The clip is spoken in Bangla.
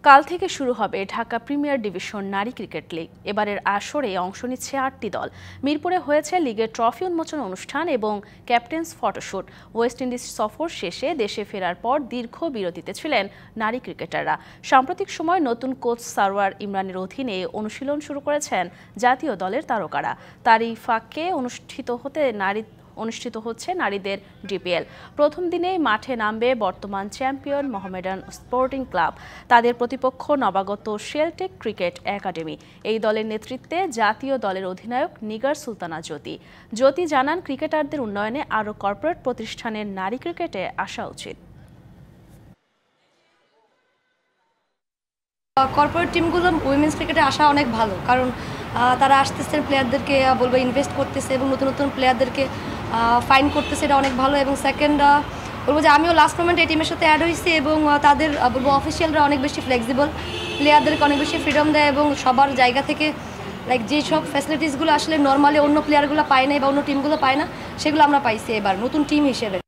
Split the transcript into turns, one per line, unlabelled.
কাল থেকে শুরু হবে ঢাকা প্রিমিয়ার ডিভিশন নারী ক্রিকেট লিগ। এবারের আসরে অংশ নিচ্ছে ৮টি দল। মিরপুরে হয়েছে লিগের ট্রফি উন্মোচন অনুষ্ঠান এবং ক্যাপ্টেন্স ফটোশুট। ওয়েস্ট ইন্ডিজ সফর শেষে দেশে ফেরার পর দীর্ঘ বিরতিতে ছিলেন নারী ক্রিকেটাররা। সাম্প্রতিক সময় নতুন কোচ সারওয়ার ইমরানের অধীনে অনুশীলন শুরু করেছেন জাতীয় দলের তারকারা। তারই ফাঁকে অনুষ্ঠিত হচ্ছে নারীদের ডিপিএল। প্রথম দিনেই মাঠে নামবে বর্তমান চ্যাম্পিয়ন মোহামেডান স্পোর্টিং ক্লাব। তাদের প্রতিপক্ষ নবাগত শেলটেক ক্রিকেট একাডেমি। এই দলের নেতৃত্বে জাতীয় দলের অধিনায়ক নিগার সুলতানা জ্যোতি জানান, ক্রিকেটারদের উন্নয়নে আরও কর্পোরেট প্রতিষ্ঠানের নারী ক্রিকেটে আসা উচিত।
কর্পোরেট টিমগুলো উইমেন্স ক্রিকেটে আসা অনেক ভালো, কারণ তারা আসতেছে, প্লেয়ারদেরকে বলবো ইনভেস্ট করতেছে এবং নতুন নতুন প্লেয়ারদেরকে ফাইন করতেছে, এটা অনেক ভালো। এবং সেকেন্ড বলবো যে আমিও লাস্ট মোমেন্টে এই টিমের সাথে অ্যাড হয়েছি এবং তাদের বলবো অফিসিয়ালরা অনেক বেশি ফ্লেক্সিবল, প্লেয়ারদেরকে অনেক বেশি ফ্রিডম দেয় এবং সবার জায়গা থেকে যেসব ফ্যাসিলিটিসগুলো আসলে নর্মালি অন্য প্লেয়ারগুলো পায় না বা অন্য টিমগুলো পায় না, সেগুলো আমরা পাইছি এবার নতুন টিম হিসেবে।